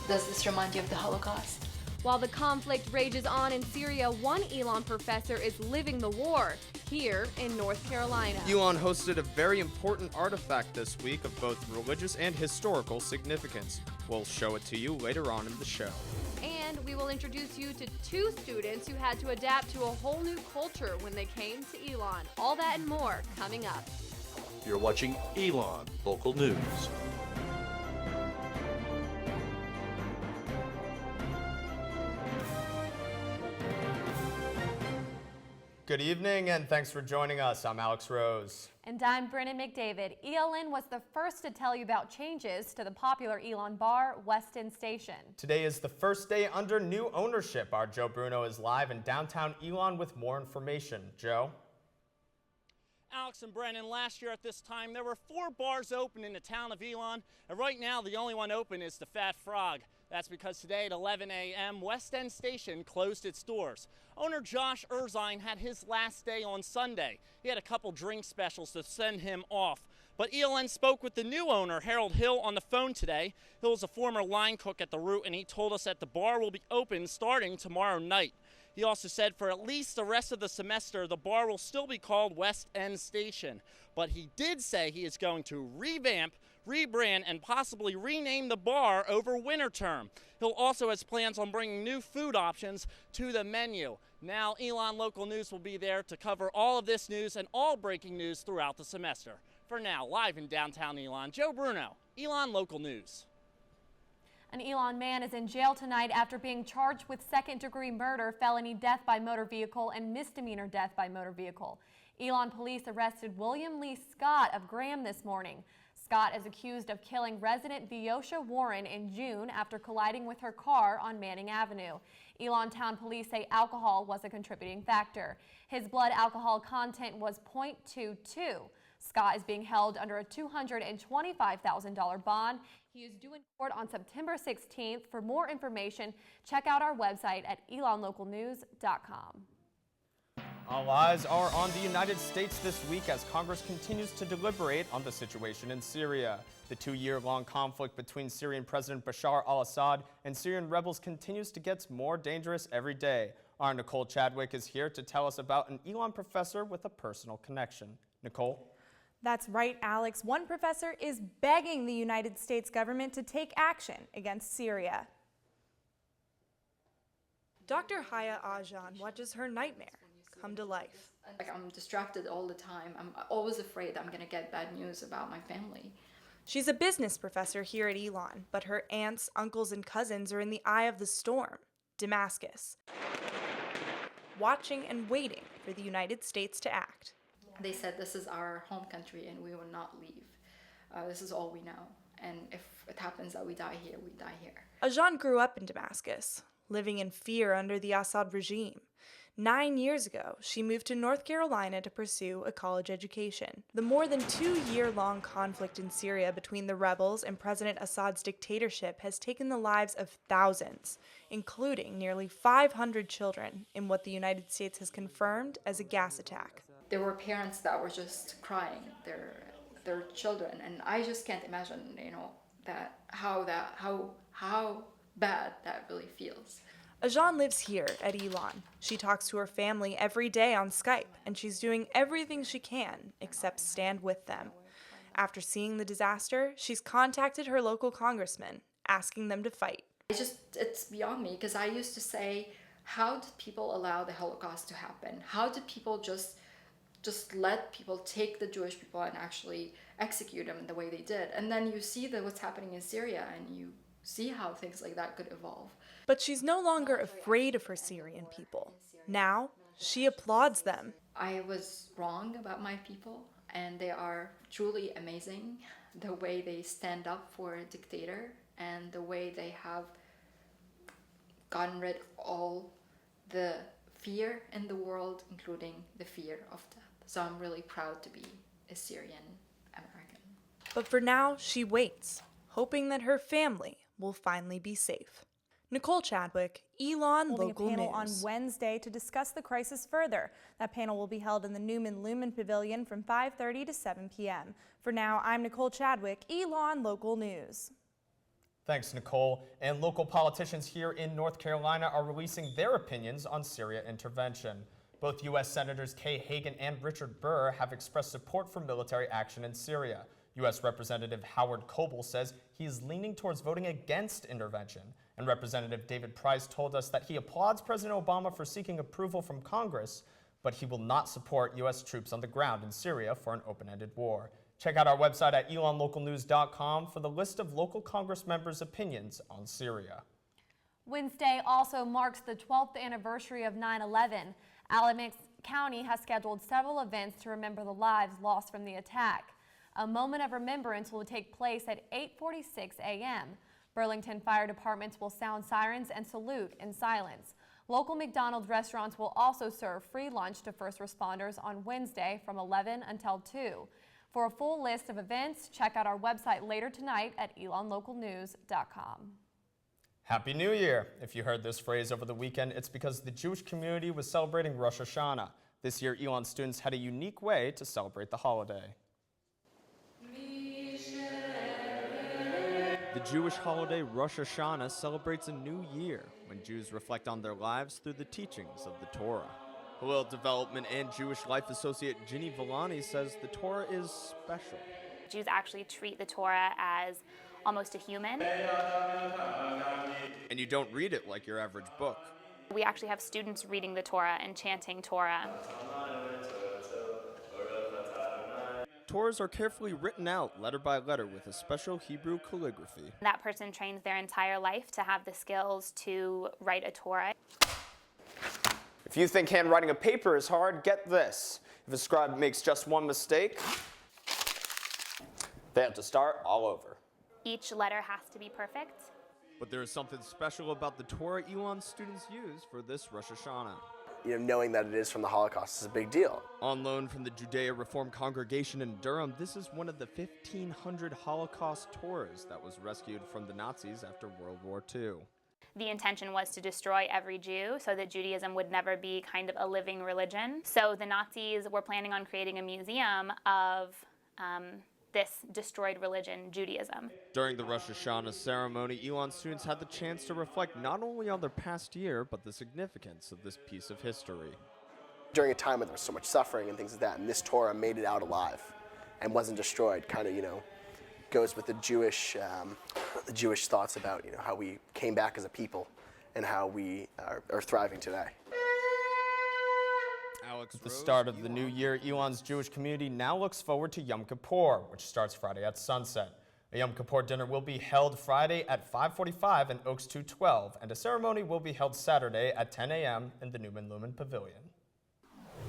Does this remind you of the Holocaust? While the conflict rages on in Syria, one Elon professor is living the war here in North Carolina. Elon hosted a very important artifact this week of both religious and historical significance. We'll show it to you later on in the show. And we will introduce you to two students who had to adapt to a whole new culture when they came to Elon. All that and more coming up. You're watching Elon Local News. Good evening, and thanks for joining us. I'm Alex Rose. And I'm Brennan McDavid. ELN was the first to tell you about changes to the popular Elon bar, West End Station. Today is the first day under new ownership. Our Joe Bruno is live in downtown Elon with more information. Joe? Alex and Brennan, last year at this time, there were 4 bars open in the town of Elon, and right now the only one open is the Fat Frog. That's because today at 11 a.m., West End Station closed its doors. Owner Josh Erzine had his last day on Sunday. He had a couple drink specials to send him off. But ELN spoke with the new owner, Harold Hill, on the phone today. Hill is a former line cook at the Root, and he told us that the bar will be open starting tomorrow night. He also said for at least the rest of the semester, the bar will still be called West End Station. But he did say he is going to revamp, rebrand, and possibly rename the bar over winter term. Hill also has plans on bringing new food options to the menu. Now, Elon Local News will be there to cover all of this news and all breaking news throughout the semester. For now, live in downtown Elon, Joe Bruno, Elon Local News. An Elon man is in jail tonight after being charged with second-degree murder, felony death by motor vehicle, and misdemeanor death by motor vehicle. Elon police arrested William Lee Scott of Graham this morning. Scott is accused of killing resident Viosha Warren in June after colliding with her car on Manning Avenue. Elon Town police say alcohol was a contributing factor. His blood alcohol content was 0.22. Scott is being held under a $225,000 bond. He is due in court on September 16th. For more information, check out our website at elonlocalnews.com. All eyes are on the United States this week as Congress continues to deliberate on the situation in Syria. The 2-year-long conflict between Syrian President Bashar al-Assad and Syrian rebels continues to get more dangerous every day. Our Nicole Chadwick is here to tell us about an Elon professor with a personal connection. Nicole? That's right, Alex. One professor is begging the United States government to take action against Syria. Dr. Haya Ajan watches her nightmare come to life. I'm distracted all the time. I'm always afraid I'm going to get bad news about my family. She's a business professor here at Elon, but her aunts, uncles, and cousins are in the eye of the storm, Damascus, watching and waiting for the United States to act. They said this is our home country and we will not leave. This is all we know. And if it happens that we die here, we die here. Ajan grew up in Damascus, living in fear under the Assad regime. 9 years ago, she moved to North Carolina to pursue a college education. The more than 2-year-long conflict in Syria between the rebels and President Assad's dictatorship has taken the lives of thousands, including nearly 500 children, in what the United States has confirmed as a gas attack. There were parents that were just crying, their children, and I just can't imagine, how bad that really feels. Ajan lives here at Elon. She talks to her family every day on Skype, and she's doing everything she can except stand with them. After seeing the disaster, she's contacted her local congressman, asking them to fight. It's beyond me, because I used to say, how did people allow the Holocaust to happen? How did people just let people take the Jewish people and actually execute them the way they did? And then you see what's happening in Syria, and you see how things like that could evolve. But she's no longer afraid of her Syrian people. Now, she applauds them. I was wrong about my people, and they are truly amazing. The way they stand up for a dictator and the way they have gotten rid of all the fear in the world, including the fear of death. So I'm really proud to be a Syrian American. But for now, she waits, hoping that her family will finally be safe. Nicole Chadwick, Elon Local News. Holding a panel on Wednesday to discuss the crisis further. That panel will be held in the Newman Lumen Pavilion from 5:30 to 7 p.m. For now, I'm Nicole Chadwick, Elon Local News. Thanks, Nicole. And local politicians here in North Carolina are releasing their opinions on Syria intervention. Both U.S. Senators Kay Hagan and Richard Burr have expressed support for military action in Syria. U.S. Representative Howard Coble says he is leaning towards voting against intervention. And Representative David Price told us that he applauds President Obama for seeking approval from Congress, but he will not support U.S. troops on the ground in Syria for an open-ended war. Check out our website at elonlocalnews.com for the list of local Congress members' opinions on Syria. Wednesday also marks the 12th anniversary of 9/11. Alamance County has scheduled several events to remember the lives lost from the attack. A moment of remembrance will take place at 8:46 a.m. Burlington Fire Departments will sound sirens and salute in silence. Local McDonald's restaurants will also serve free lunch to first responders on Wednesday from 11 until 2. For a full list of events, check out our website later tonight at elonlocalnews.com. Happy New Year! If you heard this phrase over the weekend, it's because the Jewish community was celebrating Rosh Hashanah. This year, Elon students had a unique way to celebrate the holiday. The Jewish holiday Rosh Hashanah celebrates a new year when Jews reflect on their lives through the teachings of the Torah. Hillel Development and Jewish Life Associate Ginny Villani says the Torah is special. Jews actually treat the Torah as almost a human. And you don't read it like your average book. We actually have students reading the Torah and chanting Torah. Torahs are carefully written out letter by letter with a special Hebrew calligraphy. That person trains their entire life to have the skills to write a Torah. If you think handwriting a paper is hard, get this. If a scribe makes just one mistake, they have to start all over. Each letter has to be perfect. But there is something special about the Torah Elon students use for this Rosh Hashanah. Knowing that it is from the Holocaust is a big deal. On loan from the Judea Reform Congregation in Durham, this is one of the 1,500 Holocaust Torahs that was rescued from the Nazis after World War II. The intention was to destroy every Jew so that Judaism would never be kind of a living religion. So the Nazis were planning on creating a museum of this destroyed religion, Judaism. During the Rosh Hashanah ceremony, Elon students had the chance to reflect not only on their past year, but the significance of this piece of history. During a time when there was so much suffering and things like that, and this Torah made it out alive and wasn't destroyed, kind of, goes with the Jewish thoughts about, how we came back as a people and how we are thriving today. At the start of the new year, Elon's Jewish community now looks forward to Yom Kippur, which starts Friday at sunset. A Yom Kippur dinner will be held Friday at 5:45 in Oaks 212, and a ceremony will be held Saturday at 10 a.m. in the Newman Lumen Pavilion.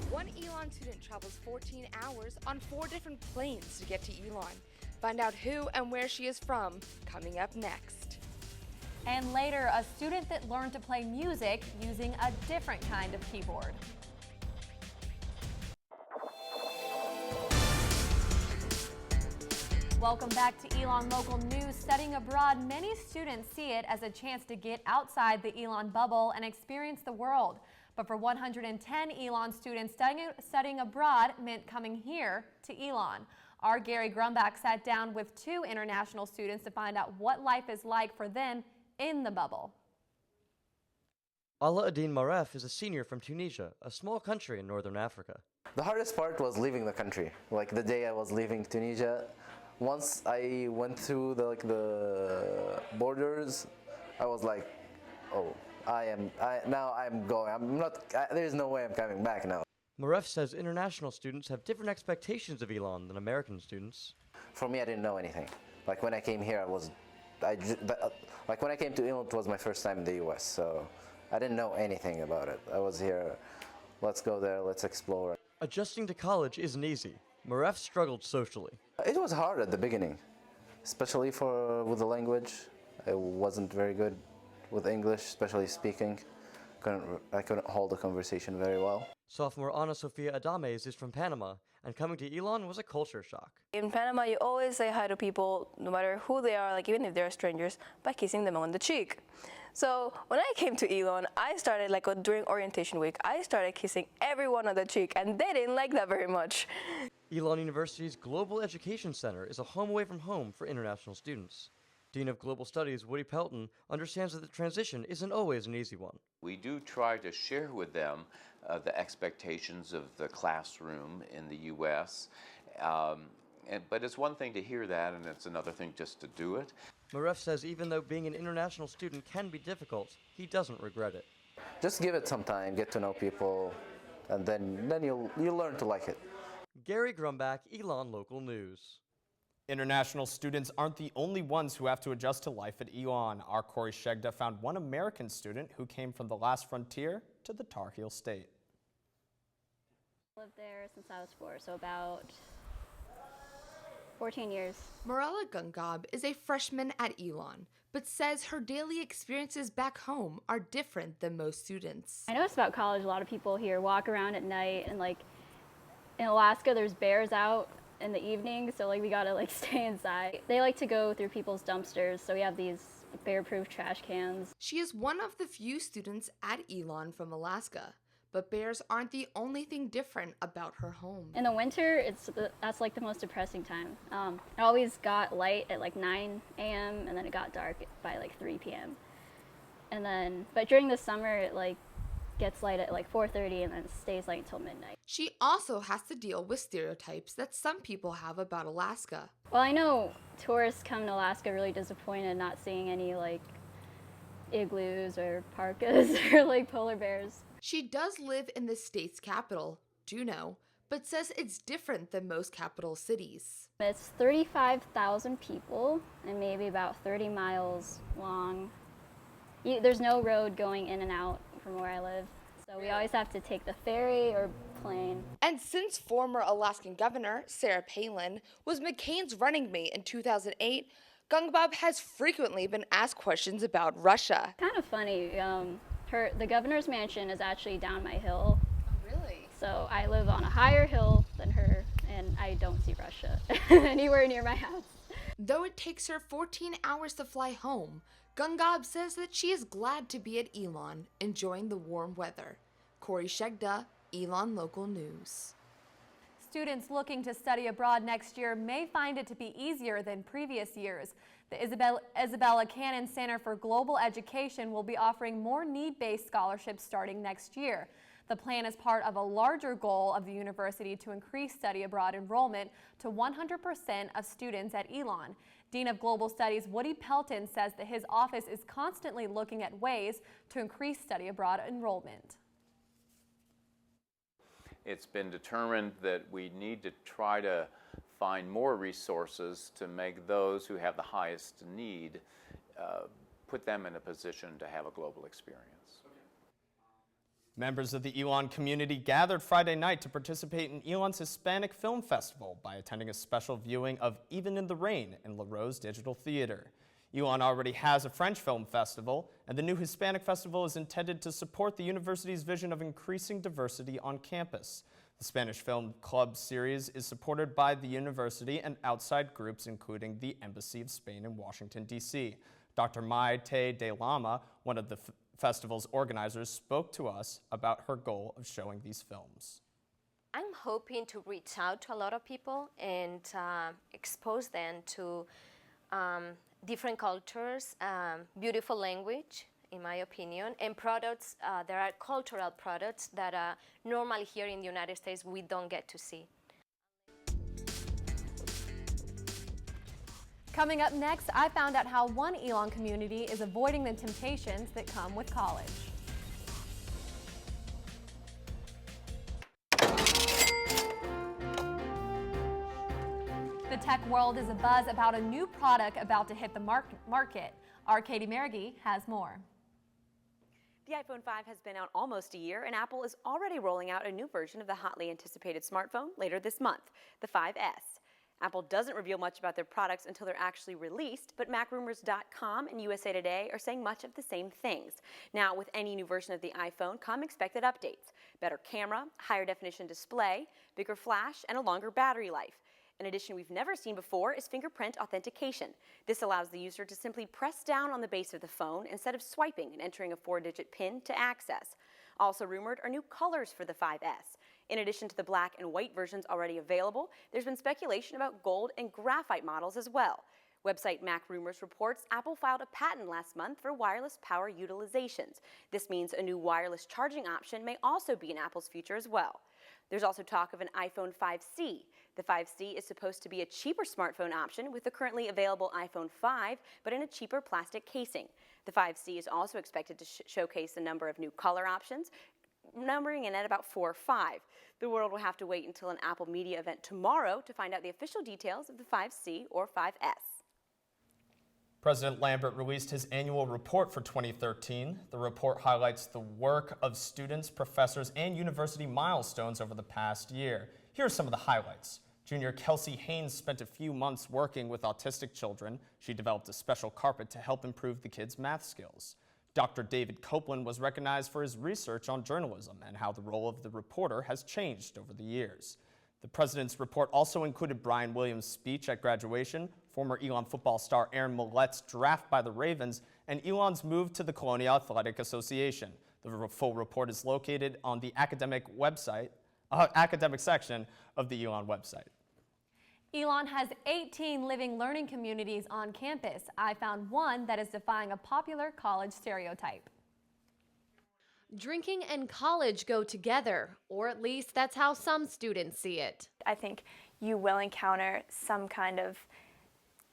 One Elon student travels 14 hours on 4 different planes to get to Elon. Find out who and where she is from, coming up next. And later, a student that learned to play music using a different kind of keyboard. Welcome back to Elon Local News. Studying abroad, many students see it as a chance to get outside the Elon bubble and experience the world. But for 110 Elon students, studying abroad meant coming here to Elon. Our Gary Grumbach sat down with 2 international students to find out what life is like for them in the bubble. Ala Adin Maref is a senior from Tunisia, a small country in northern Africa. The hardest part was leaving the country. Like the day I was leaving Tunisia, once I went through the borders, I was like, oh, now I'm going. There's no way I'm coming back now. Maref says international students have different expectations of Elon than American students. For me, I didn't know anything. Like when I came here, when I came to Elon, it was my first time in the US, so I didn't know anything about it. I was here, let's go there, let's explore. Adjusting to college isn't easy. Maref struggled socially. It was hard at the beginning, especially with the language. I wasn't very good with English, especially speaking. I couldn't hold a conversation very well. Sophomore Ana Sofia Adames is from Panama, and coming to Elon was a culture shock. In Panama, you always say hi to people, no matter who they are, like even if they're strangers, by kissing them on the cheek. So when I came to Elon, I started, during orientation week, I started kissing everyone on the cheek, and they didn't like that very much. Elon University's Global Education Center is a home away from home for international students. Dean of Global Studies Woody Pelton understands that the transition isn't always an easy one. We do try to share with them the expectations of the classroom in the U.S., but it's one thing to hear that, and it's another thing just to do it. Maref says even though being an international student can be difficult, he doesn't regret it. Just give it some time, get to know people, and then you'll learn to like it. Gary Grumbach, Elon Local News. International students aren't the only ones who have to adjust to life at Elon. Our Corey Shegda found one American student who came from the last frontier to the Tar Heel State. I lived there since I was 4, so about 14 years. Morella Gungab is a freshman at Elon, but says her daily experiences back home are different than most students. I noticed about college, a lot of people here walk around at night, and like in Alaska, there's bears out in the evening, so like we gotta like stay inside. They like to go through people's dumpsters, so we have these bear-proof trash cans. She is one of the few students at Elon from Alaska, but bears aren't the only thing different about her home. In the winter, that's like the most depressing time. It always got light at like 9 a.m. and then it got dark by like 3 p.m. But during the summer, it like gets light at like 4:30 and then stays light until midnight. She also has to deal with stereotypes that some people have about Alaska. Well, I know tourists come to Alaska really disappointed not seeing any like igloos or parkas or like polar bears. She does live in the state's capital, Juneau, but says it's different than most capital cities. It's 35,000 people and maybe about 30 miles long. There's no road going in and out from where I live, so we always have to take the ferry or plane. And since former Alaskan Governor Sarah Palin was McCain's running mate in 2008, Gungab has frequently been asked questions about Russia. Kind of funny. The governor's mansion is actually down my hill. Oh, really? So I live on a higher hill than her, and I don't see Russia anywhere near my house. Though it takes her 14 hours to fly home, Gungab says that she is glad to be at Elon, enjoying the warm weather. Corey Shegda, Elon Local News. Students looking to study abroad next year may find it to be easier than previous years. The Isabella Cannon Center for Global Education will be offering more need-based scholarships starting next year. The plan is part of a larger goal of the university to increase study abroad enrollment to 100% of students at Elon. Dean of Global Studies Woody Pelton says that his office is constantly looking at ways to increase study abroad enrollment. It's been determined that we need to try to find more resources to make those who have the highest need, put them in a position to have a global experience. Members of the Elon community gathered Friday night to participate in Elon's Hispanic Film Festival by attending a special viewing of Even in the Rain in La Rose Digital Theater. Elon already has a French film festival, and the new Hispanic Festival is intended to support the university's vision of increasing diversity on campus. The Spanish Film Club series is supported by the university and outside groups, including the Embassy of Spain in Washington, D.C. Dr. Maite de Lama, one of the festival's organizers, spoke to us about her goal of showing these films. I'm hoping to reach out to a lot of people and expose them to different cultures, beautiful language, in my opinion, and products. There are cultural products that normally here in the United States we don't get to see. Coming up next, I found out how one Elon community is avoiding the temptations that come with college. The tech world is abuzz about a new product about to hit the market. Our Katie Merrigy has more. The iPhone 5 has been out almost a year, and Apple is already rolling out a new version of the hotly anticipated smartphone later this month, the 5S. Apple doesn't reveal much about their products until they're actually released, but MacRumors.com and USA Today are saying much of the same things. Now, with any new version of the iPhone come expected updates: better camera, higher definition display, bigger flash, and a longer battery life. An addition we've never seen before is fingerprint authentication. This allows the user to simply press down on the base of the phone instead of swiping and entering a 4-digit PIN to access. Also rumored are new colors for the 5S. In addition to the black and white versions already available, there's been speculation about gold and graphite models as well. Website Mac Rumors reports Apple filed a patent last month for wireless power utilizations. This means a new wireless charging option may also be in Apple's future as well. There's also talk of an iPhone 5C. The 5C is supposed to be a cheaper smartphone option with the currently available iPhone 5, but in a cheaper plastic casing. The 5C is also expected to showcase a number of new color options, numbering in at about 4 or 5. The world will have to wait until an Apple media event tomorrow to find out the official details of the 5C or 5S. President Lambert released his annual report for 2013. The report highlights the work of students, professors, and university milestones over the past year. Here are some of the highlights. Junior Kelsey Haynes spent a few months working with autistic children. She developed a special carpet to help improve the kids' math skills. Dr. David Copeland was recognized for his research on journalism and how the role of the reporter has changed over the years. The president's report also included Brian Williams' speech at graduation, former Elon football star Aaron Millett's draft by the Ravens, and Elon's move to the Colonial Athletic Association. The full report is located on the academic section of the Elon website. Elon has 18 living learning communities on campus. I found one that is defying a popular college stereotype. Drinking and college go together, or at least that's how some students see it. I think you will encounter some kind of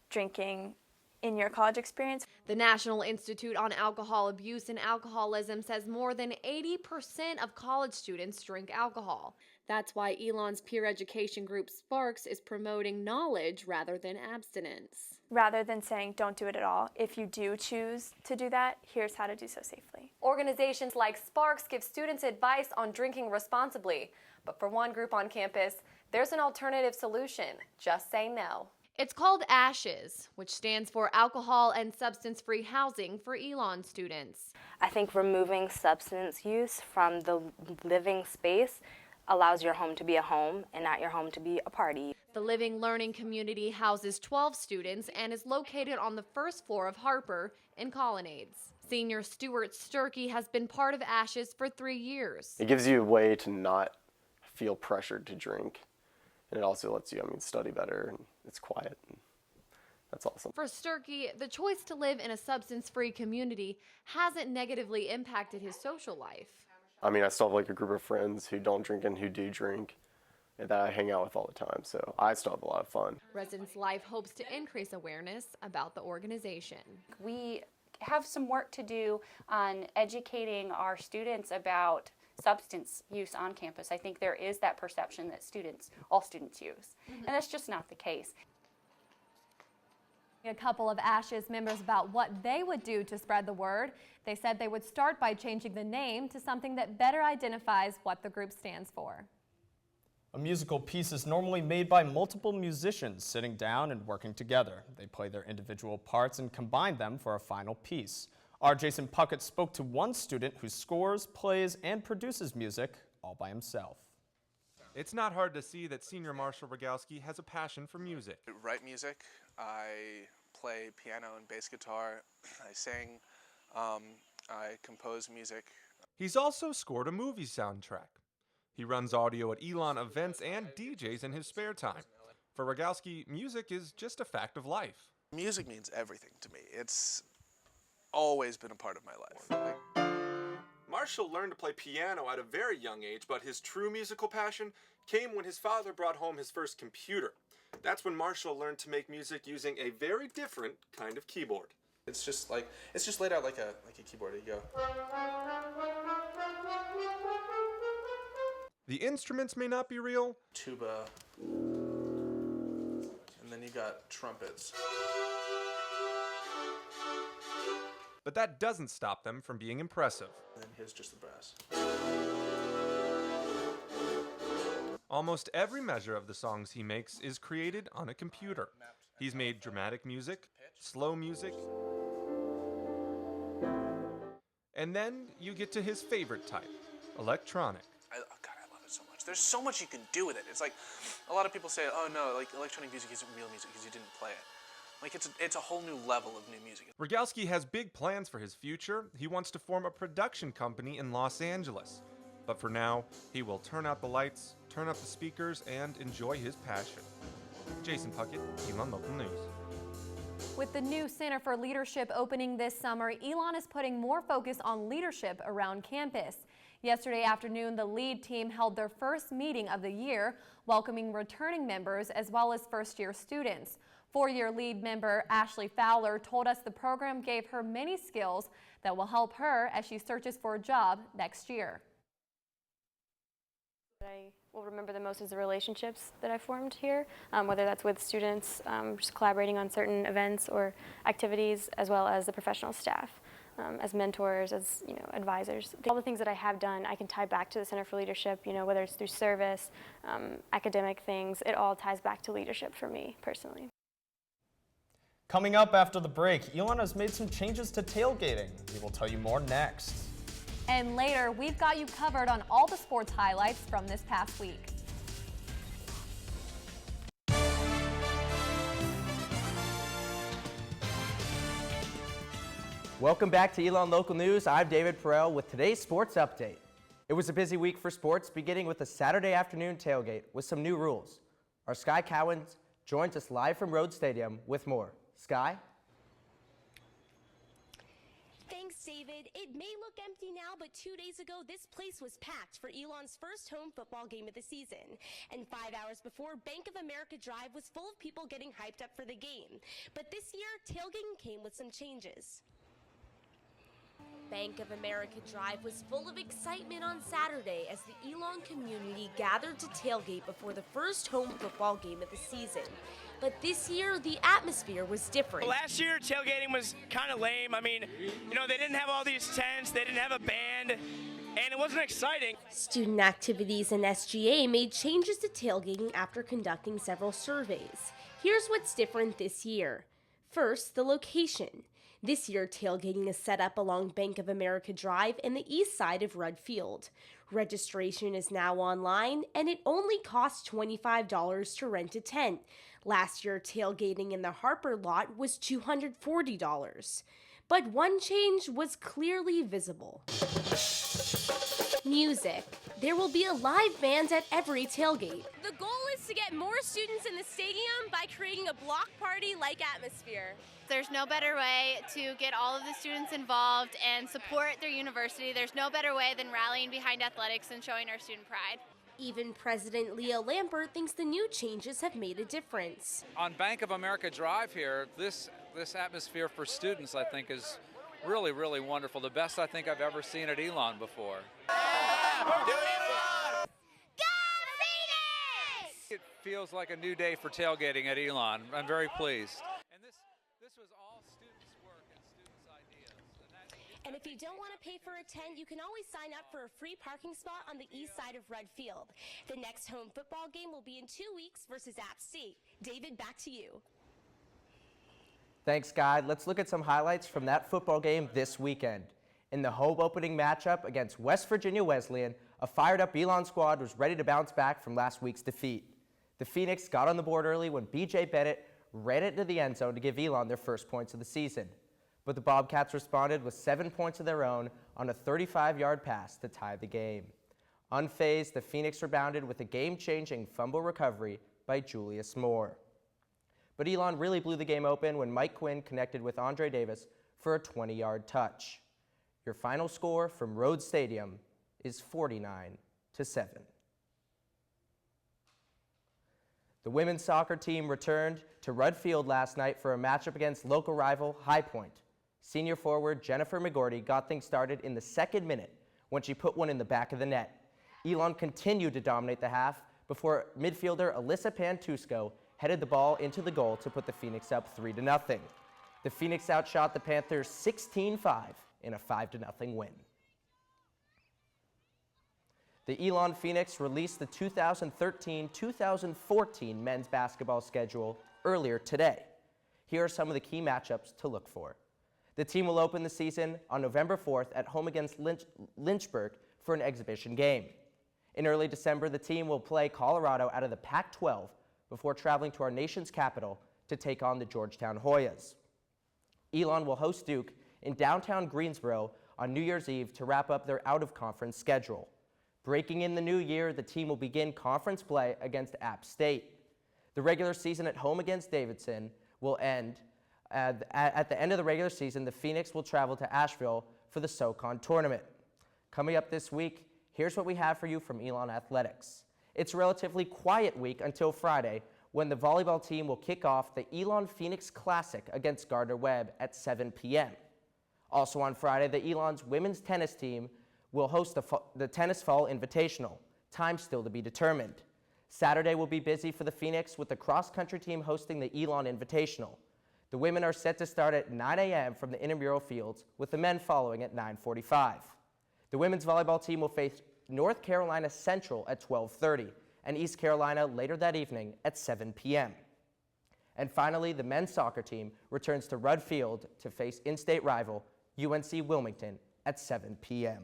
drinking in your college experience. The National Institute on Alcohol Abuse and Alcoholism says more than 80% of college students drink alcohol. That's why Elon's peer education group Sparks is promoting knowledge rather than abstinence. Rather than saying don't do it at all, if you do choose to do that, here's how to do so safely. Organizations like Sparks give students advice on drinking responsibly. But for one group on campus, there's an alternative solution. Just say no. It's called ASHES, which stands for Alcohol and Substance-Free Housing for Elon students. I think removing substance use from the living space allows your home to be a home and not your home to be a party. The Living Learning Community houses 12 students and is located on the first floor of Harper in Colonnades. Senior Stuart Sturkey has been part of ASHES for 3 years. It gives you a way to not feel pressured to drink. And it also lets you, study better, and it's quiet. And that's awesome. For Sturkey, the choice to live in a substance-free community hasn't negatively impacted his social life. I still have a group of friends who don't drink and who do drink, and that I hang out with all the time, so I still have a lot of fun. Residence Life hopes to increase awareness about the organization. We have some work to do on educating our students about substance use on campus. I think there is that perception that all students use, and that's just not the case. A couple of ASHES members about what they would do to spread the word. They said they would start by changing the name to something that better identifies what the group stands for. A musical piece is normally made by multiple musicians sitting down and working together. They play their individual parts and combine them for a final piece. Our Jason Puckett spoke to one student who scores, plays, and produces music all by himself. It's not hard to see that senior Marshall Rogalski has a passion for music. I write music, I play piano and bass guitar, I sing, I compose music. He's also scored a movie soundtrack. He runs audio at Elon events and DJs in his spare time. For Rogalski, music is just a fact of life. Music means everything to me. It's always been a part of my life. Marshall learned to play piano at a very young age, but his true musical passion came when his father brought home his first computer. That's when Marshall learned to make music using a very different kind of keyboard. It's just laid out like a keyboard. There you go. The instruments may not be real. Tuba. And then you got trumpets. But that doesn't stop them from being impressive. And here's just the brass. Almost every measure of the songs he makes is created on a computer. He's made dramatic music, slow music, and then you get to his favorite type, electronic. God, I love it so much. There's so much you can do with it. It's like, a lot of people say, oh no, electronic music isn't real music because you didn't play it. It's a whole new level of new music. Rogalski has big plans for his future. He wants to form a production company in Los Angeles. But for now, he will turn out the lights, turn up the speakers, and enjoy his passion. Jason Puckett, Elon Local News. With the new Center for Leadership opening this summer, Elon is putting more focus on leadership around campus. Yesterday afternoon, the LEAD team held their first meeting of the year, welcoming returning members as well as first-year students. Four-year LEAD member Ashley Fowler told us the program gave her many skills that will help her as she searches for a job next year. What I will remember the most is the relationships that I formed here, whether that's with students, just collaborating on certain events or activities, as well as the professional staff, as mentors, as advisors. All the things that I have done, I can tie back to the Center for Leadership. Whether it's through service, academic things, it all ties back to leadership for me personally. Coming up after the break, Elon has made some changes to tailgating. We will tell you more next. And later, we've got you covered on all the sports highlights from this past week. Welcome back to Elon Local News. I'm David Perel with today's sports update. It was a busy week for sports, beginning with a Saturday afternoon tailgate with some new rules. Our Sky Cowens joins us live from Rhodes Stadium with more. Sky? Thanks, David. It may look empty now, but 2 days ago, this place was packed for Elon's first home football game of the season. And 5 hours before, Bank of America Drive was full of people getting hyped up for the game. But this year, tailgating came with some changes. Bank of America Drive was full of excitement on Saturday as the Elon community gathered to tailgate before the first home football game of the season. But this year, the atmosphere was different. Last year, tailgating was kind of lame. I mean, they didn't have all these tents, they didn't have a band, and it wasn't exciting. Student Activities and SGA made changes to tailgating after conducting several surveys. Here's what's different this year. First, the location. This year, tailgating is set up along Bank of America Drive and the east side of Rudd Field. Registration is now online, and it only costs $25 to rent a tent. Last year, tailgating in the Harper lot was $240. But one change was clearly visible. Music. There will be a live band at every tailgate. The goal is to get more students in the stadium by creating a block party-like atmosphere. There's no better way to get all of the students involved and support their university. There's no better way than rallying behind athletics and showing our student pride. Even President Leo Lampert thinks the new changes have made a difference. On Bank of America Drive here, this atmosphere for students, I think, is really, really wonderful. The best I think I've ever seen at Elon before. It feels like a new day for tailgating at Elon. I'm very pleased. And this was all students' work and students' ideas. And if you don't want to pay for a tent, you can always sign up for a free parking spot on the east side of Rudd Field. The next home football game will be in 2 weeks versus App State. David, back to you. Thanks, Guy. Let's look at some highlights from that football game this weekend. In the home opening matchup against West Virginia Wesleyan, a fired-up Elon squad was ready to bounce back from last week's defeat. The Phoenix got on the board early when B.J. Bennett ran it into the end zone to give Elon their first points of the season. But the Bobcats responded with 7 points of their own on a 35-yard pass to tie the game. Unfazed, the Phoenix rebounded with a game-changing fumble recovery by Julius Moore. But Elon really blew the game open when Mike Quinn connected with Andre Davis for a 20-yard touch. Your final score from Rhodes Stadium is 49-7. The women's soccer team returned to Rudd Field last night for a matchup against local rival High Point. Senior forward Jennifer McGordy got things started in the second minute when she put one in the back of the net. Elon continued to dominate the half before midfielder Alyssa Pantusco headed the ball into the goal to put the Phoenix up 3-0. The Phoenix outshot the Panthers 16-5 in a 5-0 win. The Elon Phoenix released the 2013-2014 men's basketball schedule earlier today. Here are some of the key matchups to look for. The team will open the season on November 4th at home against Lynchburg for an exhibition game. In early December, the team will play Colorado out of the Pac-12 before traveling to our nation's capital to take on the Georgetown Hoyas. Elon will host Duke in downtown Greensboro on New Year's Eve to wrap up their out-of-conference schedule. Breaking in the new year, the team will begin conference play against App State. The regular season at home against Davidson will end At the end of the regular season, the Phoenix will travel to Asheville for the SoCon tournament. Coming up this week, here's what we have for you from Elon Athletics. It's a relatively quiet week until Friday, when the volleyball team will kick off the Elon Phoenix Classic against Gardner-Webb at 7 p.m. Also on Friday, the Elon's women's tennis team will host the Tennis Fall Invitational. Time still to be determined. Saturday will be busy for the Phoenix with the cross-country team hosting the Elon Invitational. The women are set to start at 9 a.m. from the intramural fields, with the men following at 9:45. The women's volleyball team will face North Carolina Central at 12:30 and East Carolina later that evening at 7 p.m. And finally, the men's soccer team returns to Rudd Field to face in-state rival UNC Wilmington at 7 p.m.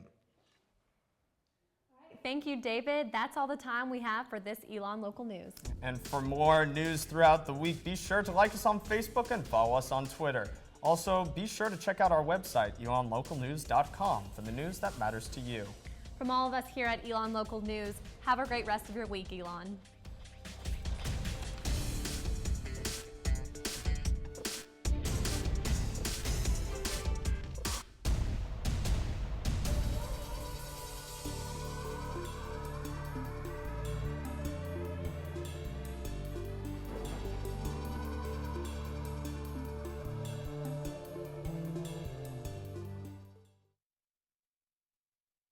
Thank you, David. That's all the time we have for this Elon Local News. And for more news throughout the week, be sure to like us on Facebook and follow us on Twitter. Also, be sure to check out our website, elonlocalnews.com, for the news that matters to you. From all of us here at Elon Local News, have a great rest of your week, Elon.